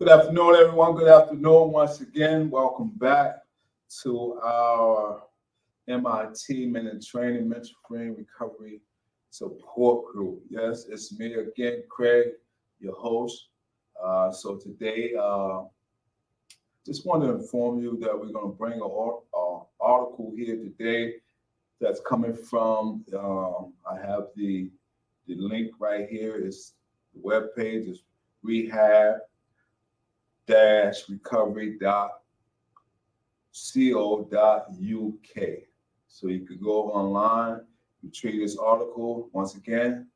Good afternoon, everyone. Good afternoon once again. Welcome back to our MIT Men Training Mental Frame Recovery Support Group. Yes, it's me again, Craig, your host. So today, just want to inform you that we're going to bring an article here today that's coming from. I have the link right here. It's the web page is rehab recovery.co.uk. So you could go online, retrieve this article. Once again,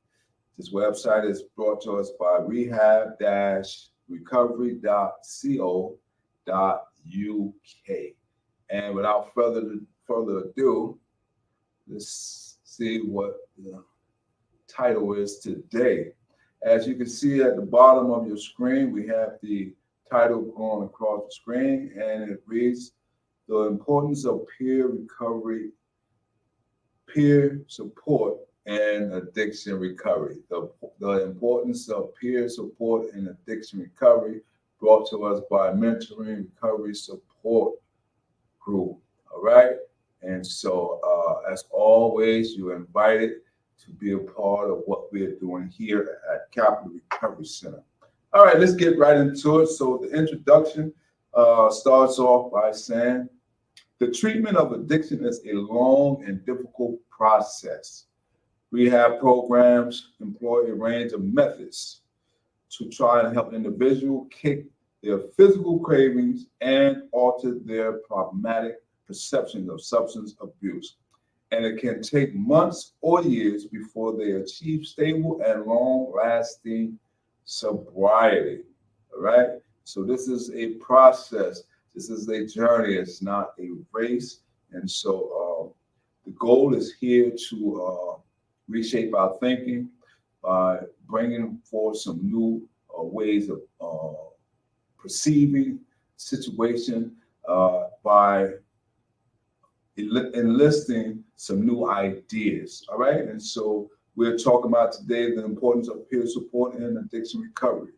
this website is brought to us by rehab-recovery.co.uk. And without further ado, let's see what the title is today. As you can see at the bottom of your screen, we have the title going across the screen, and it reads The Importance of Peer Recovery, Peer Support, and Addiction Recovery. The importance of peer support and addiction recovery, brought to us by Mentoring Recovery Support Group. All right. And so, as always, you're invited to be a part of what we're doing here at Capital Recovery Center. All right, let's get right into it. So the introduction starts off by saying the treatment of addiction is a long and difficult process. Rehab programs employ a range of methods to try and help individuals kick their physical cravings and alter their problematic perceptions of substance abuse. And it can take months or years before they achieve stable and long-lasting sobriety. All right. So this is a process. This is a journey. It's not a race. And so the goal is here to reshape our thinking by bringing forth some new ways of perceiving situation by enlisting some new ideas. All right. And so we're talking about today the importance of peer support and addiction recovery.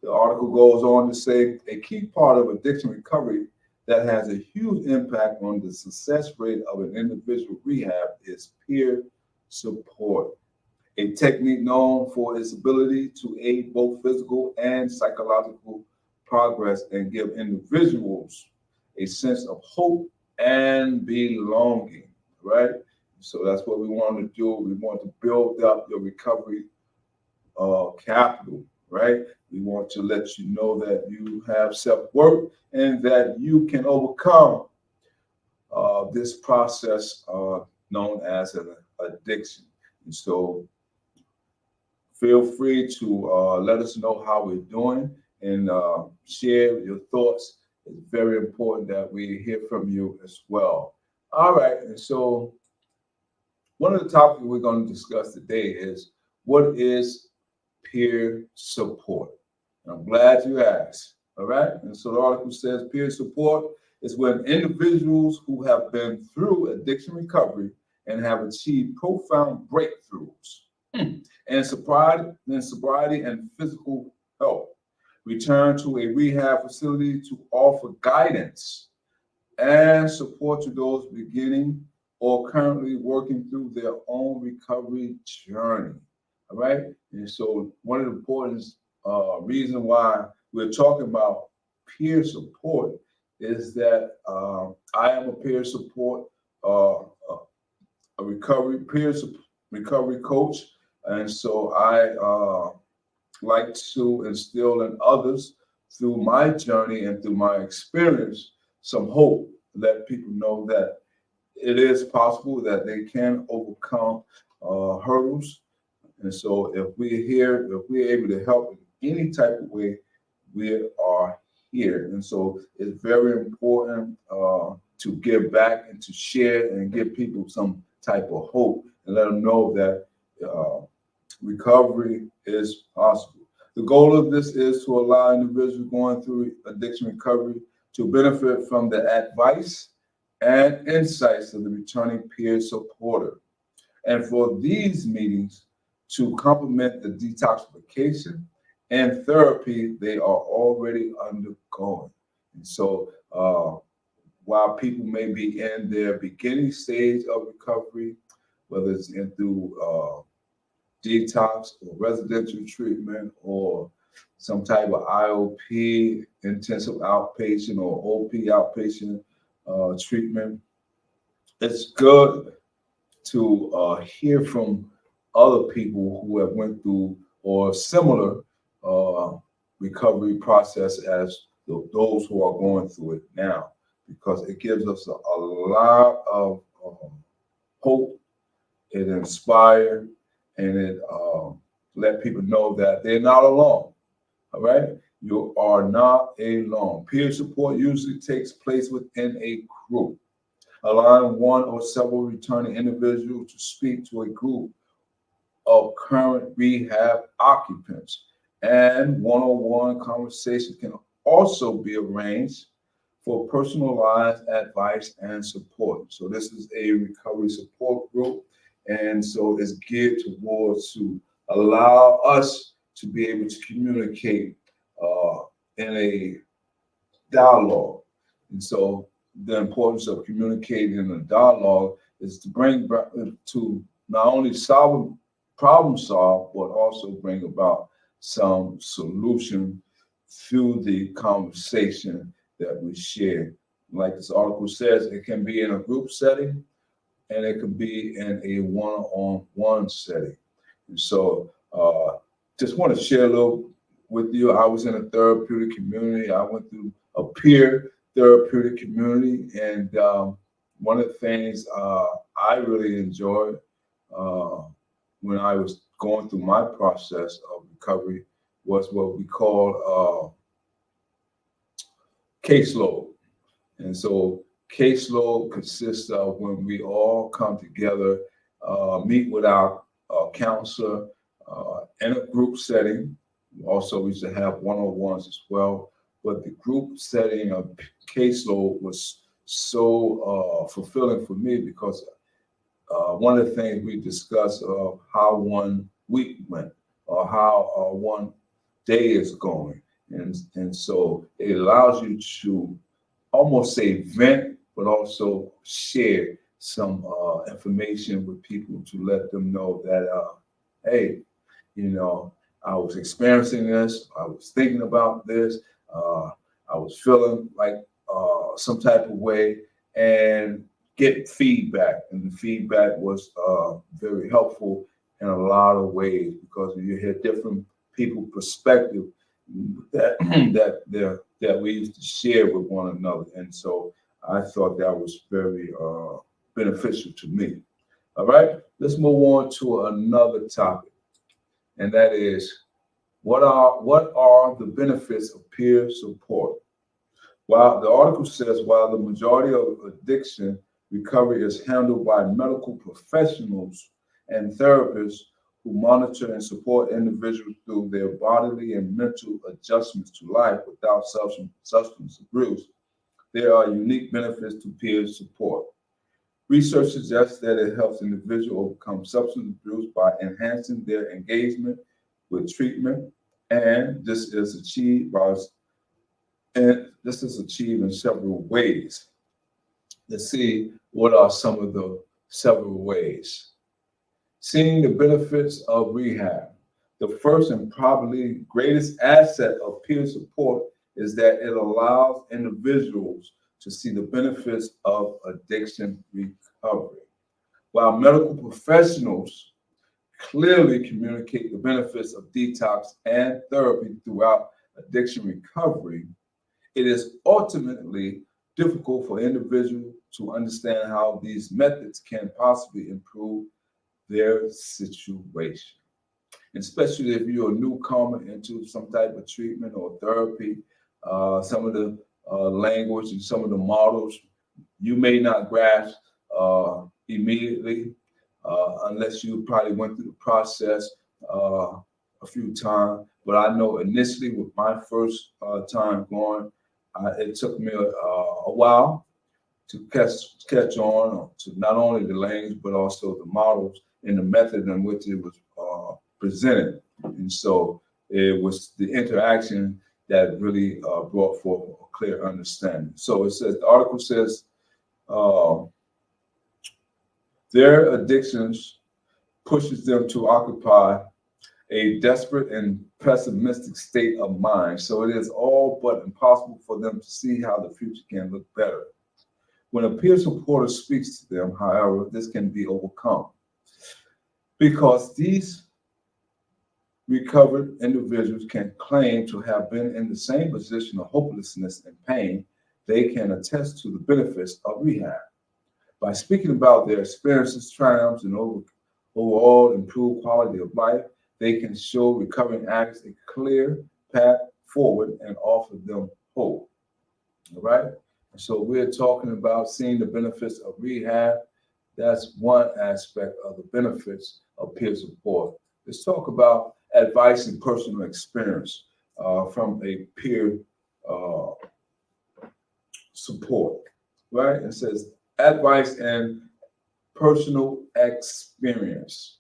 The article goes on to say a key part of addiction recovery that has a huge impact on the success rate of an individual rehab is peer support, a technique known for its ability to aid both physical and psychological progress and give individuals a sense of hope and belonging, right? So that's what we want to do. We want to build up your recovery capital, right? We want to let you know that you have self-worth and that you can overcome this process known as an addiction. And so feel free to let us know how we're doing and share your thoughts. It's very important that we hear from you as well. All right, and so one of the topics we're going to discuss today is what is peer support? And I'm glad you asked. All right, and so the article says peer support is when individuals who have been through addiction recovery and have achieved profound breakthroughs in sobriety and physical health return to a rehab facility to offer guidance and support to those beginning or currently working through their own recovery journey. All right. And so one of the important reasons why we're talking about peer support is that I am a peer support, a recovery coach. And so I like to instill in others through my journey and through my experience some hope, let people know that it is possible that they can overcome hurdles. And so if we're here, if we're able to help in any type of way, we are here. And so it's very important to give back and to share and give people some type of hope and let them know that recovery is possible. The goal of this is to allow individuals going through addiction recovery to benefit from the advice and insights of the returning peer supporter. And for these meetings to complement the detoxification and therapy they are already undergoing. And so while people may be in their beginning stage of recovery, whether it's in through detox or residential treatment or some type of IOP, intensive outpatient or OP outpatient treatment, it's good to hear from other people who have went through or similar uh, recovery process as those who are going through it now, because it gives us a lot of hope. It inspires and it let people know that they're not alone. All right, you are not alone. Peer support usually takes place within a group, allowing one or several returning individuals to speak to a group of current rehab occupants. And one-on-one conversation can also be arranged for personalized advice and support. So this is a recovery support group. And so it's geared towards to allow us to be able to communicate in a dialogue. And so the importance of communicating in a dialogue is to bring to not only problem solve, but also bring about some solution through the conversation that we share. Like this article says, it can be in a group setting and it can be in a one-on-one setting. And so just want to share a little with you. I was in a therapeutic community. I went through a peer therapeutic community. And one of the things I really enjoyed when I was going through my process of recovery was what we call caseload. And so caseload consists of when we all come together, meet with our counselor in a group setting. Also, we used to have one-on-ones as well. But the group setting of caseload was so fulfilling for me because one of the things we discussed how one week went or how one day is going. And so it allows you to almost say vent, but also share some information with people to let them know that, hey, you know, I was experiencing this, I was thinking about this, I was feeling like some type of way, and get feedback. And the feedback was very helpful in a lot of ways because you hear different people's perspective that that we used to share with one another. And so I thought that was very beneficial to me. All right, let's move on to another topic, and that is what are the benefits of peer support? While the article says, while the majority of addiction recovery is handled by medical professionals and therapists who monitor and support individuals through their bodily and mental adjustments to life without substance abuse, there are unique benefits to peer support. Research suggests that it helps individuals overcome substance abuse by enhancing their engagement with treatment, and this is achieved in several ways. Let's see what are some of the several ways. Seeing the benefits of rehab. The first and probably greatest asset of peer support is that it allows individuals to see the benefits of addiction recovery. While medical professionals clearly communicate the benefits of detox and therapy throughout addiction recovery, it is ultimately difficult for individuals to understand how these methods can possibly improve their situation. And especially if you're a newcomer into some type of treatment or therapy, some of the language and some of the models you may not grasp immediately unless you probably went through the process a few times. But I know initially with my first time going, it took me a while to catch on to not only the language but also the models and the method in which it was presented. And so It was the interaction that really brought forth a clear understanding. So it says, the article says, their addictions pushes them to occupy a desperate and pessimistic state of mind. So it is all but impossible for them to see how the future can look better. When a peer supporter speaks to them, however, this can be overcome because these recovered individuals can claim to have been in the same position of hopelessness and pain. They can attest to the benefits of rehab. By speaking about their experiences, triumphs, and overall improved quality of life, they can show recovering addicts a clear path forward and offer them hope. All right? So we're talking about seeing the benefits of rehab. That's one aspect of the benefits of peer support. Let's talk about advice and personal experience from a peer support, right? It says advice and personal experience.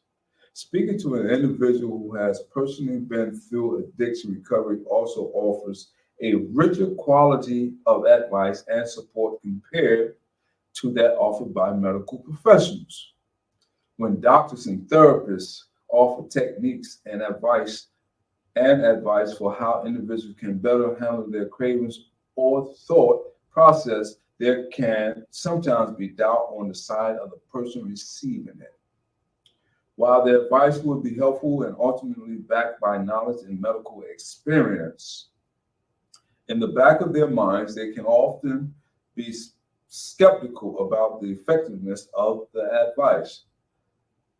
Speaking to an individual who has personally been through addiction recovery also offers a richer quality of advice and support compared to that offered by medical professionals. When doctors and therapists offer techniques and advice for how individuals can better handle their cravings or thought process, there can sometimes be doubt on the side of the person receiving it. While the advice will be helpful and ultimately backed by knowledge and medical experience, in the back of their minds, they can often be skeptical about the effectiveness of the advice.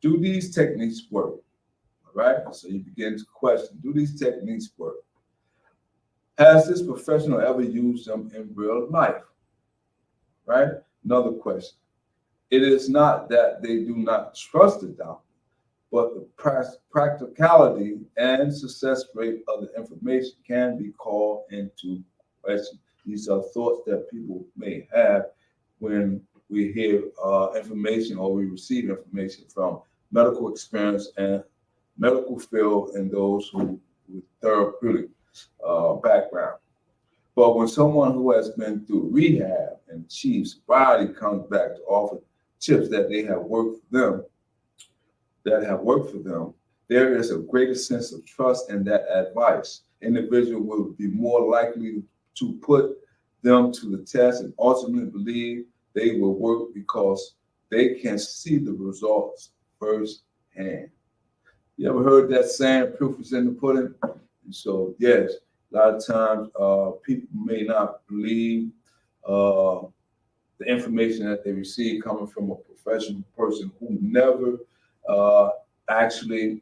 Do these techniques work? All right, so you begin to question, do these techniques work? Has this professional ever used them in real life? Right? Another question. It is not that they do not trust the doctor, but the practicality and success rate of the information can be called into question. These are thoughts that people may have when we hear information or we receive information from medical experience and medical field and those who with therapeutic background. But when someone who has been through rehab and achieved sobriety comes back to offer tips that have worked for them, there is a greater sense of trust in that advice. Individual will be more likely to put them to the test and ultimately believe they will work because they can see the results firsthand. You ever heard that saying, proof is in the pudding? And so, yes, a lot of times people may not believe the information that they receive coming from a professional person who never actually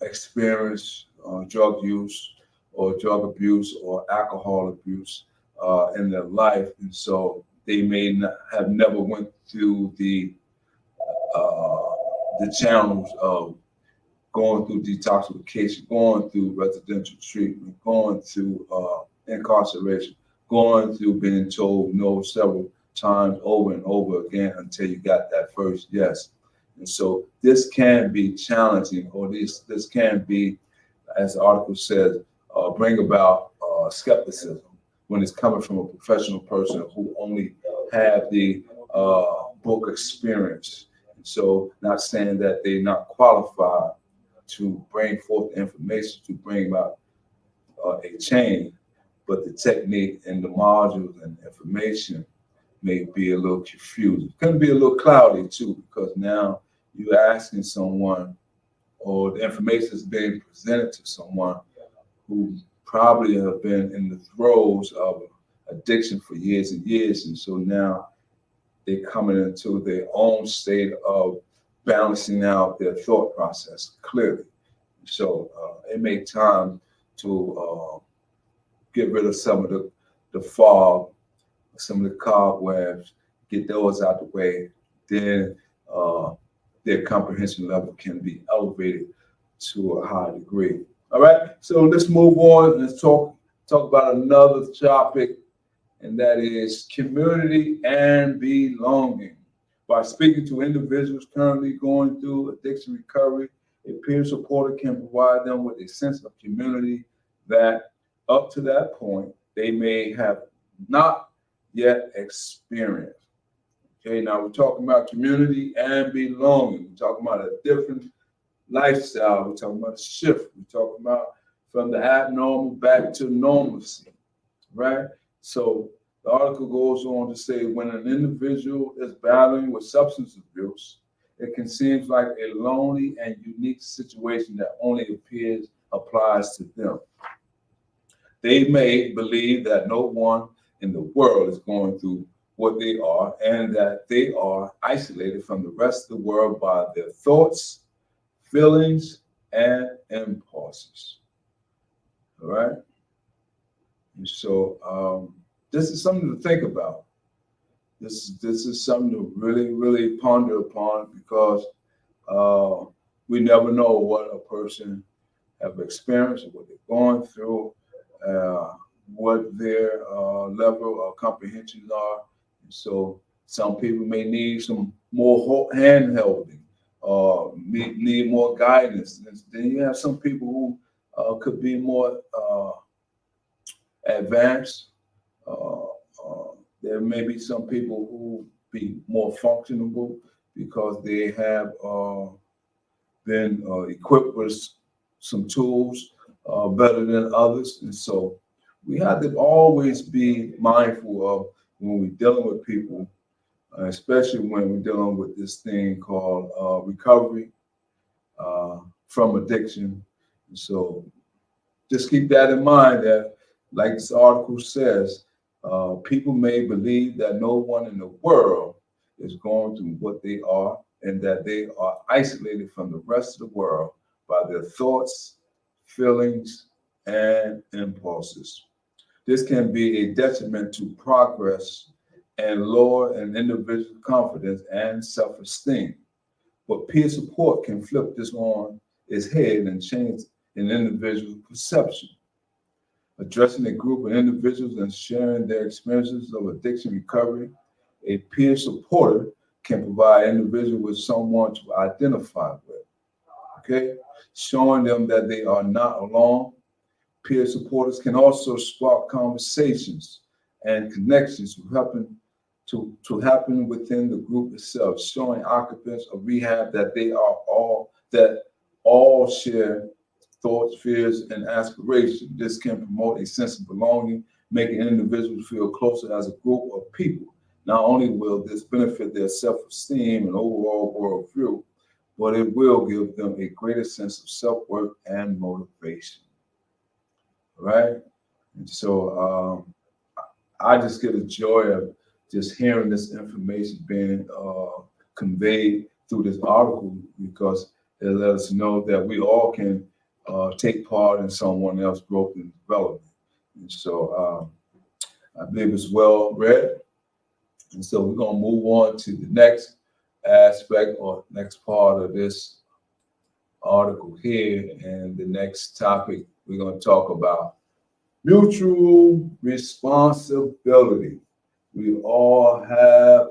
experienced drug use or drug abuse or alcohol abuse in their life. And so they may not have never went through the channels of going through detoxification, going through residential treatment, going through incarceration, going through being told no several times over and over again until you got that first yes. And so this can be challenging, or this can be, as the article says, bring about skepticism when it's coming from a professional person who only have the book experience. And so not saying that they're not qualified to bring forth information to bring about a change, but the technique and the modules and information may be a little confusing. It can be a little cloudy too, because now you're asking someone, or the information is being presented to someone who probably have been in the throes of addiction for years and years. And so now they're coming into their own state of balancing out their thought process clearly. So it may time to get rid of some of the fog, some of the cobwebs, get those out the way. Then their comprehension level can be elevated to a high degree. All right, so let's move on. Let's talk about another topic, and that is community and belonging. By speaking to individuals currently going through addiction recovery, A peer supporter can provide them with a sense of community that up to that point they may have not yet experienced. Okay, now we're talking about community and belonging. We're talking about a different lifestyle. We're talking about a shift. We're talking about from the abnormal back to normalcy, right? So the article goes on to say when an individual is battling with substance abuse, it can seem like a lonely and unique situation that only applies to them. They may believe that no one in the world is going through what they are and that they are isolated from the rest of the world by their thoughts, feelings, and impulses. All right? And so this is something to think about. This is something to really, really ponder upon because we never know what a person have experienced, what they're going through, what their level of comprehensions are. And so some people may need some more hand-holding, need more guidance. And then you have some people who could be more advanced. There may be some people who be more functional because they have been equipped with some tools better than others. And so we have to always be mindful of when we're dealing with people, especially when we're dealing with this thing called recovery from addiction. And so just keep that in mind that, like this article says, people may believe that no one in the world is going through what they are and that they are isolated from the rest of the world by their thoughts, feelings, and impulses. This can be a detriment to progress and lower an individual's confidence and self-esteem. But peer support can flip this on its head and change an individual's perception. Addressing a group of individuals and sharing their experiences of addiction recovery, a peer supporter can provide individuals with someone to identify with, okay? Showing them that they are not alone. Peer supporters can also spark conversations and connections to happen within the group itself, showing occupants of rehab that all share thoughts, fears, and aspirations. This can promote a sense of belonging, making individuals feel closer as a group of people. Not only will this benefit their self-esteem and overall worldview, but it will give them a greater sense of self-worth and motivation. Right? And so I just get a joy of just hearing this information being conveyed through this article because it lets us know that we all can take part in someone else's growth and development. And so I believe it's well read. And so we're going to move on to the next aspect or next part of this article here. And the next topic we're going to talk about mutual responsibility. We all have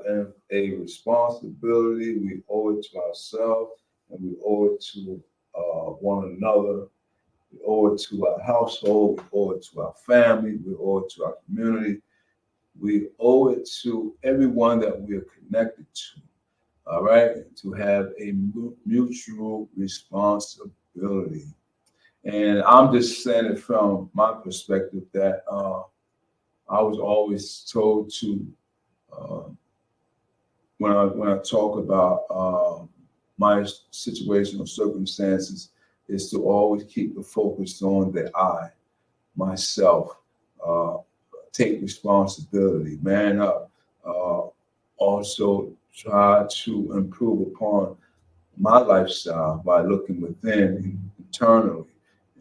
a responsibility. We owe it to ourselves and we owe it to one another. We owe it to our household. We owe it to our family. We owe it to our community. We owe it to everyone that we are connected to. All right, to have a mutual responsibility. And I'm just saying it from my perspective that I was always told to when I talk about my situation or circumstances is to always keep the focus on the I, myself, take responsibility, man up, also try to improve upon my lifestyle by looking within internally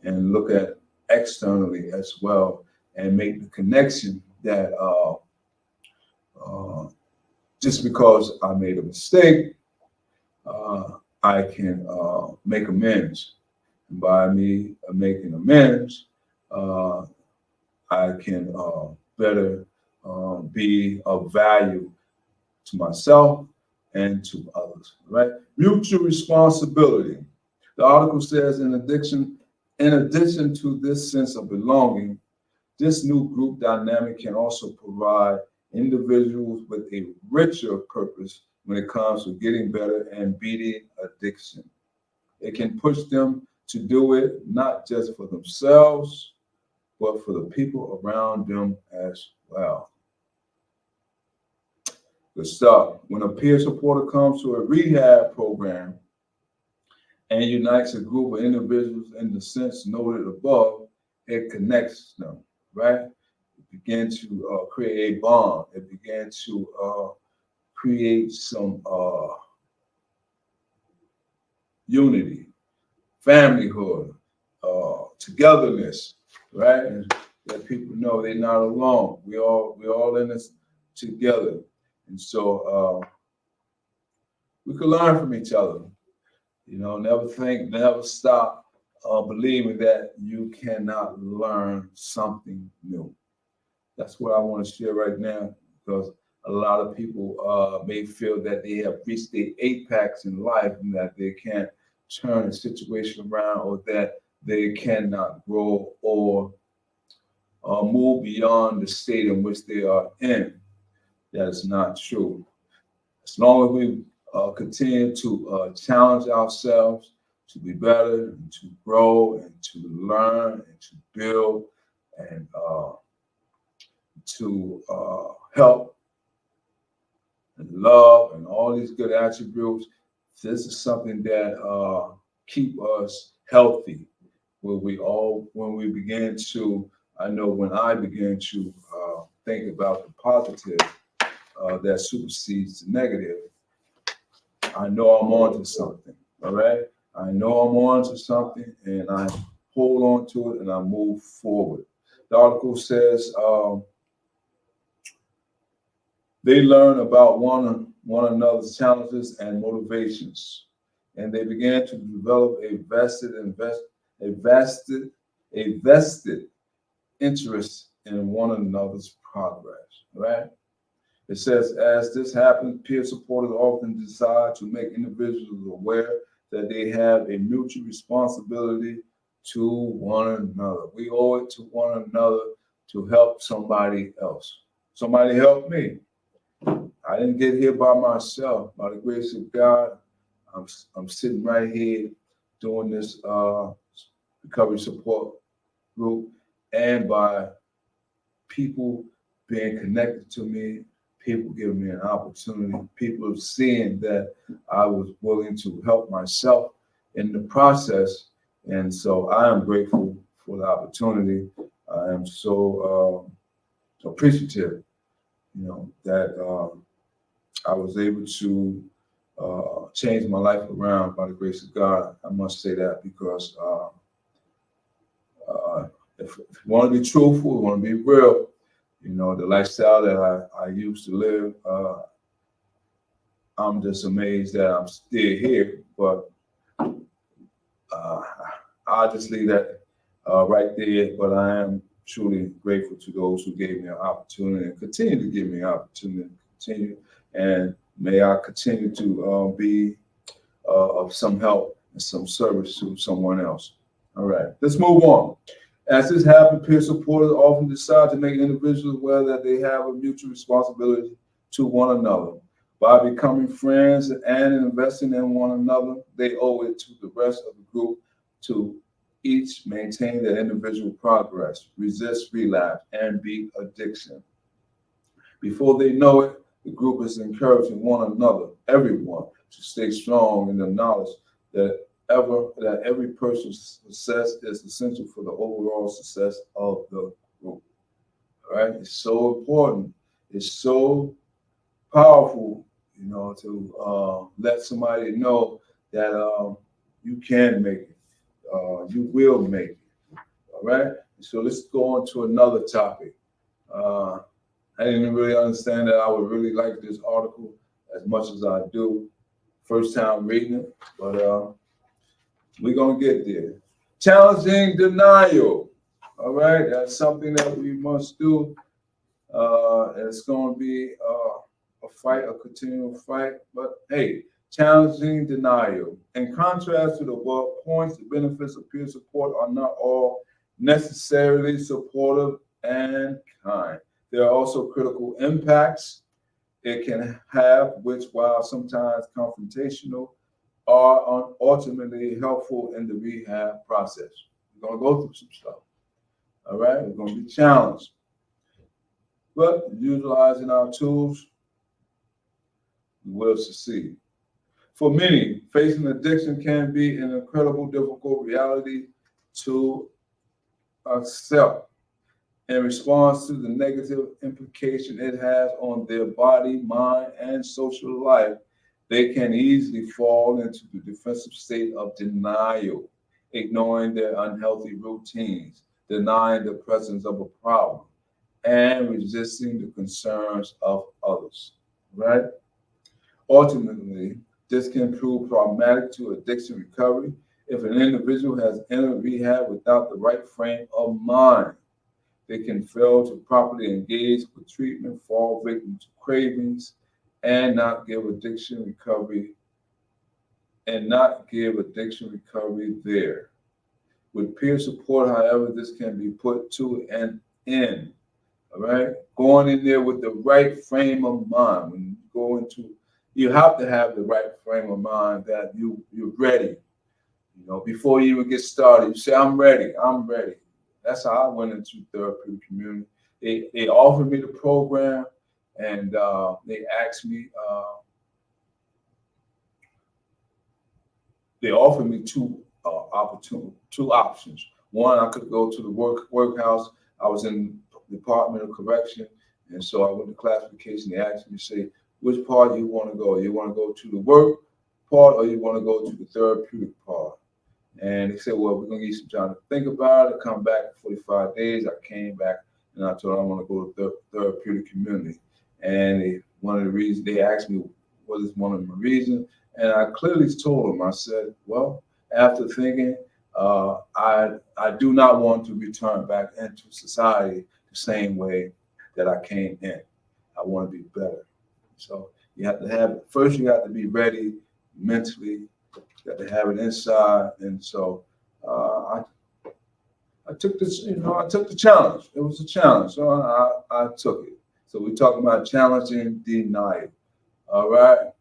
and look at externally as well and make the connection that just because I made a mistake, I can make amends. And by me making amends, I can better be of value to myself and to others, right? Mutual responsibility. The article says, in addition to this sense of belonging, this new group dynamic can also provide individuals with a richer purpose when it comes to getting better and beating addiction. It can push them to do it not just for themselves, but for the people around them as well. Good stuff. When a peer supporter comes to a rehab program and unites a group of individuals in the sense noted above, it connects them, right? It begins to create a bond. It begins to create some unity, familyhood, togetherness, right? And that people know they're not alone. We're all in this together, and so we can learn from each other. You know, never stop believing that you cannot learn something new. That's what I want to share right now, because a lot of people may feel that they have reached the apex in life and that they can't turn a situation around, or that they cannot grow or move beyond the state in which they are in. That is not true. As long as we continue to challenge ourselves to be better and to grow and to learn and to build and to help and love and all these good attributes, this is something that keep us healthy. When we begin to, I know when I began to think about the positive that supersedes the negative, I know I'm on to something, all right? I know I'm on to something, and I hold on to it and I move forward. The article says they learn about one another's challenges and motivations, and they began to develop a vested interest in one another's progress, right? It says, as this happens, peer supporters often decide to make individuals aware that they have a mutual responsibility to one another. We owe it to one another to help somebody else. Somebody help me. I didn't get here by myself. By the grace of God, I'm sitting right here doing this recovery support group, and by people being connected to me, people giving me an opportunity, people seeing that I was willing to help myself in the process. And so I am grateful for the opportunity. I am so appreciative, that I was able to change my life around by the grace of God. I must say that because if you want to be truthful, you want to be real, the lifestyle that I used to live, I'm just amazed that I'm still here. But I'll just leave that right there. But I am truly grateful to those who gave me an opportunity and continue to give me an opportunity to continue. And may I continue to be of some help and some service to someone else. All right, let's move on. As this happens, peer supporters often decide to make individuals aware that they have a mutual responsibility to one another. By becoming friends and investing in one another, they owe it to the rest of the group to each maintain their individual progress, resist relapse, and beat addiction. Before they know it, the group is encouraging one another, everyone, to stay strong in the knowledge that every person's success is essential for the overall success of the group. All right, it's so important. It's so powerful, to let somebody know that you can make it. You will make it. All right. So let's go on to another topic. I didn't really understand that I would really like this article as much as I do. First time reading it, but we're going to get there. Challenging denial. All right. That's something that we must do. It's going to be a fight, a continual fight. But hey, Challenging denial. In contrast to the above points, the benefits of peer support are not all necessarily supportive and kind. There are also critical impacts it can have, which, while sometimes confrontational, are ultimately helpful in the rehab process. We're going to go through some stuff. All right, we're going to be challenged. But utilizing our tools, we will succeed. For many, facing addiction can be an incredible, difficult reality to accept. In response to the negative implication it has on their body, mind, and social life, they can easily fall into the defensive state of denial, ignoring their unhealthy routines, denying the presence of a problem, and resisting the concerns of others. Right? Ultimately, this can prove problematic to addiction recovery if an individual has entered rehab without the right frame of mind. They can fail to properly engage with treatment, fall victim to cravings, and not give addiction recovery there. With peer support, however, this can be put to an end. All right, going in there with the right frame of mind. When you go into, you have to have the right frame of mind that you're ready. Before you even get started, you say, "I'm ready. I'm ready." That's how I went into therapeutic community. They offered me the program, and they asked me. They offered me two options. One, I could go to the workhouse. I was in the Department of Correction, and so I went to classification. They asked me to say, which part you want to go? You want to go to the work part, or you want to go to the therapeutic part? And they said, well, we're going to give you some time to think about it, come back in 45 days. I came back and I told them I want to go to the therapeutic community. And one of the reasons they asked me, what is one of the reasons? And I clearly told them, I said, well, after thinking, I do not want to return back into society the same way that I came in. I want to be better. So you have to have, first you have to be ready mentally. Got to have it inside, and so I took this. I took the challenge. It was a challenge, so I took it. So we're talking about challenging denial. All right.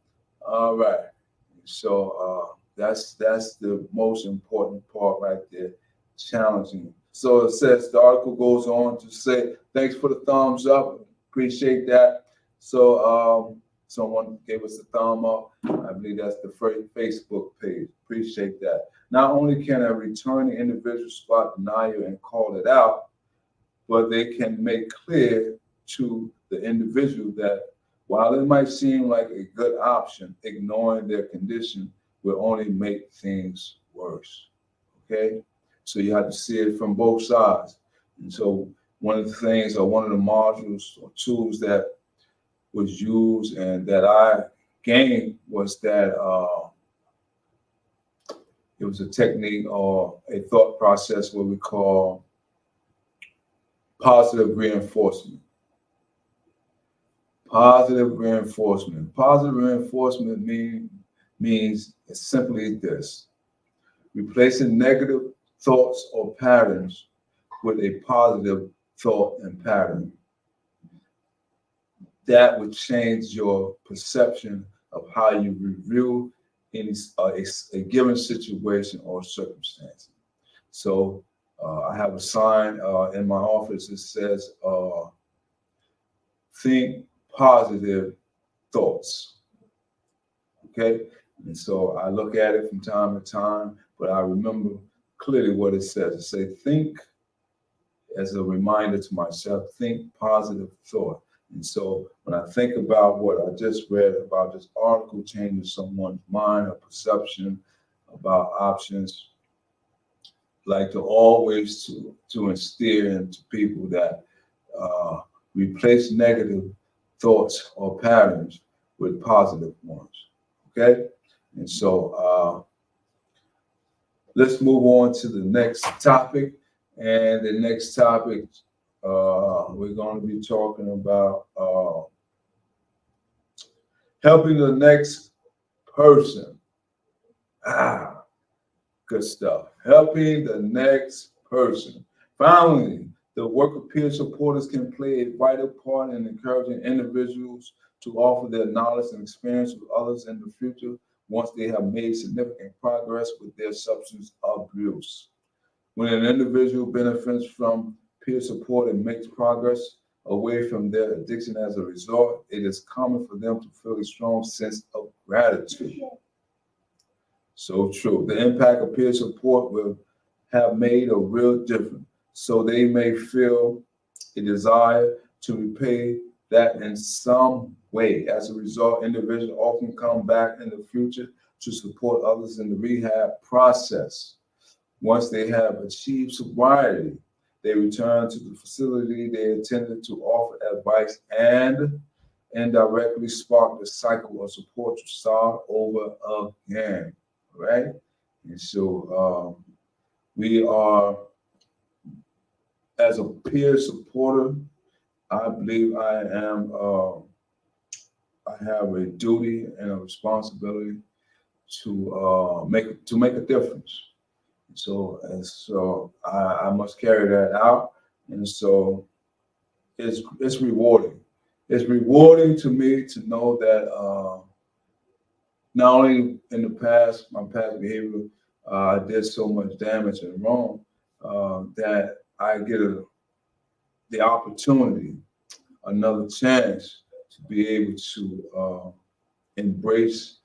So that's the most important part right there, challenging. So it says the article goes on to say, thanks for the thumbs up. Appreciate that. So someone gave us a thumb up. I believe that's the Facebook page. Appreciate that. Not only can a returning individual spot denial and call it out, but they can make clear to the individual that while it might seem like a good option, ignoring their condition will only make things worse. Okay? So you have to see it from both sides. And so one of the things, or one of the modules or tools that was used and that I gained was that it was a technique or a thought process what we call positive reinforcement. Positive reinforcement. Positive reinforcement means simply this: replacing negative thoughts or patterns with a positive thought and pattern. That would change your perception of how you review a given situation or circumstance. So I have a sign in my office that says, think positive thoughts. Okay? And so I look at it from time to time, but I remember clearly what it says. It says, think, as a reminder to myself, think positive thought. And so when I think about what I just read about this article changing someone's mind or perception about options, like to always to instill into people that replace negative thoughts or patterns with positive ones. Okay? And so let's move on to the next topic. And the next topic, we're going to be talking about helping the next person. Good stuff. Helping the next person. Finally, the work of peer supporters can play a vital part in encouraging individuals to offer their knowledge and experience with others in the future once they have made significant progress with their substance abuse. When an individual benefits from peer support and makes progress away from their addiction as a result, it is common for them to feel a strong sense of gratitude. So true. The impact of peer support will have made a real difference. So they may feel a desire to repay that in some way. As a result, individuals often come back in the future to support others in the rehab process. Once they have achieved sobriety, they return to the facility they intended to offer advice and indirectly spark the cycle of support to start over again, right? And so we are, as a peer supporter, I believe I have a duty and a responsibility to make a difference. So I must carry that out, and so it's rewarding. It's rewarding to me to know that not only in the past, my past behavior, I did so much damage and wrong that I get the opportunity, another chance to be able to embrace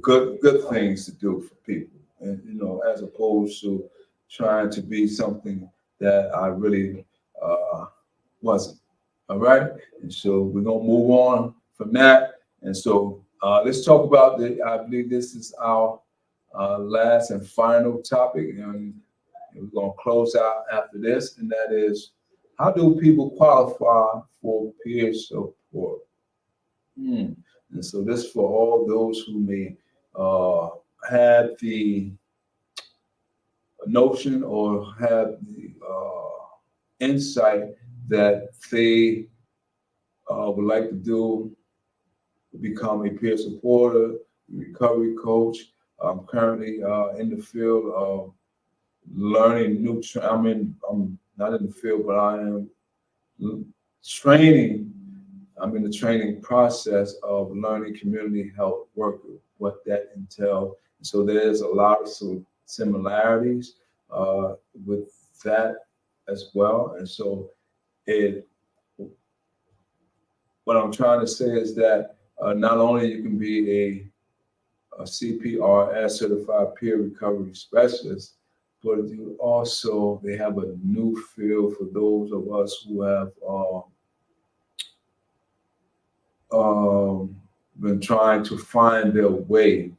good things to do for people, and as opposed to trying to be something that I really wasn't. All right, and so we're gonna move on from that, and so let's talk about I believe this is our last and final topic, and we're gonna close out after this, and that is, how do people qualify for peer support? And so this for all those who may have the notion or have the insight that they would like to do, become a peer supporter, recovery coach. I'm currently in the field of learning new. I'm not in the field, but I am training. I'm in the training process of learning community health worker, what that entails. So there's a lot of similarities with that as well. And so what I'm trying to say is that not only you can be a CPRS certified peer recovery specialist, but you also, they have a new field for those of us who have been trying to find their way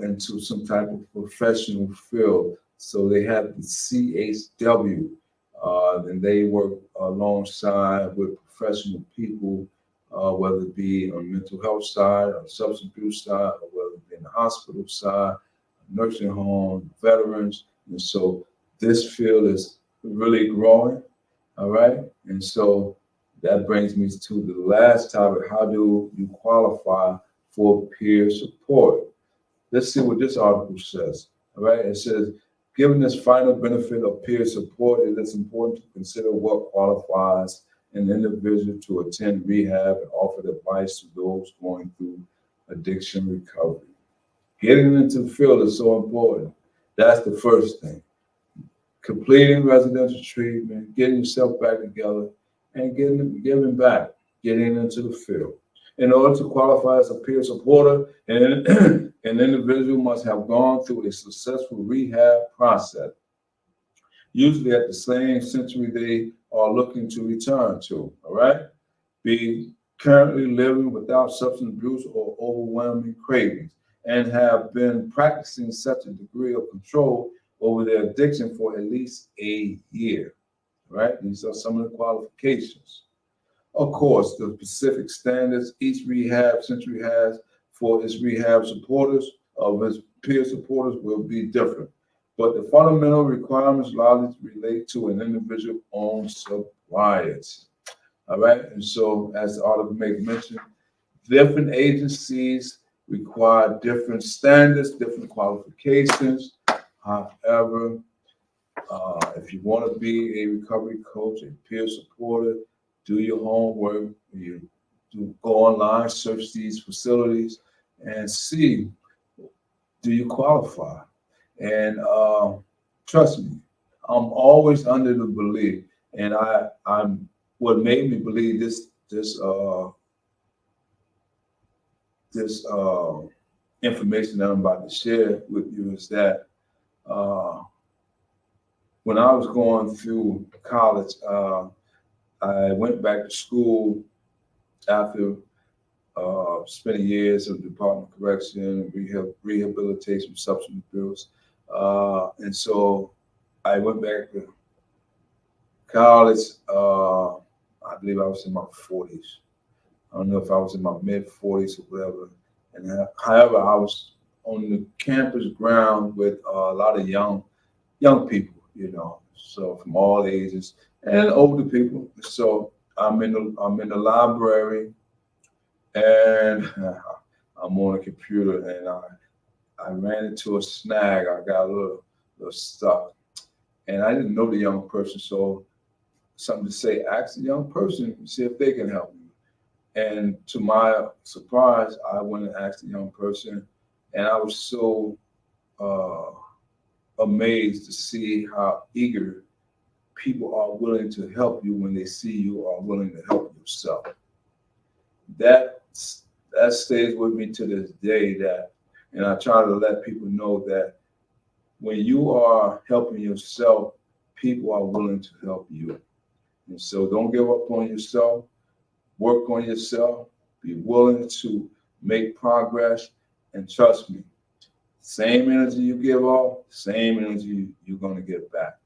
into some type of professional field. So they have the CHW, and they work alongside with professional people, whether it be on mental health side, or substance abuse side, or whether it be in the hospital side, nursing home, veterans. And so this field is really growing, all right? And so that brings me to the last topic. How do you qualify for peer support? Let's see what this article says, all right? It says, given this final benefit of peer support, it is important to consider what qualifies an individual to attend rehab and offer advice to those going through addiction recovery. Getting into the field is so important. That's the first thing. Completing residential treatment, getting yourself back together, and giving back, getting into the field. In order to qualify as a peer supporter, an individual must have gone through a successful rehab process, usually at the same century they are looking to return to, all right? Be currently living without substance abuse or overwhelming cravings, and have been practicing such a degree of control over their addiction for at least a year, right? These are some of the qualifications. Of course, the specific standards each rehab century has for its rehab supporters, of its peer supporters, will be different. But the fundamental requirements largely relate to an individual's own sobriety. All right, and so as the article makes mention, Different agencies require different standards, different qualifications. However, if you want to be a recovery coach, a peer supporter, do your homework. You do go online, search these facilities, and see, do you qualify? And trust me, I'm always under the belief, and I'm what made me believe this information that I'm about to share with you is that uh, when I was going through college, I went back to school after spending years in the Department of Correction, rehabilitation, substance abuse. And so I went back to college. I believe I was in my 40s. I don't know if I was in my mid 40s or whatever. And however, I was on the campus ground with a lot of young people, so from all ages and older people. So I'm in the library, and I'm on a computer, and I ran into a snag. I got a little stuck, and I didn't know the young person, so something to say, ask the young person, see if they can help me. And to my surprise, I went and asked the young person, and I was so uh, amazed to see how eager people are willing to help you when they see you are willing to help yourself. That that stays with me to this day. And I try to let people know that when you are helping yourself, people are willing to help you. And so don't give up on yourself. Work on yourself. Be willing to make progress, and trust me, same energy you give off, same energy you're going to get back.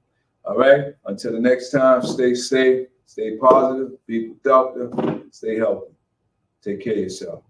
All right? Until the next time, stay safe, stay positive, be productive, stay healthy. Take care of yourself.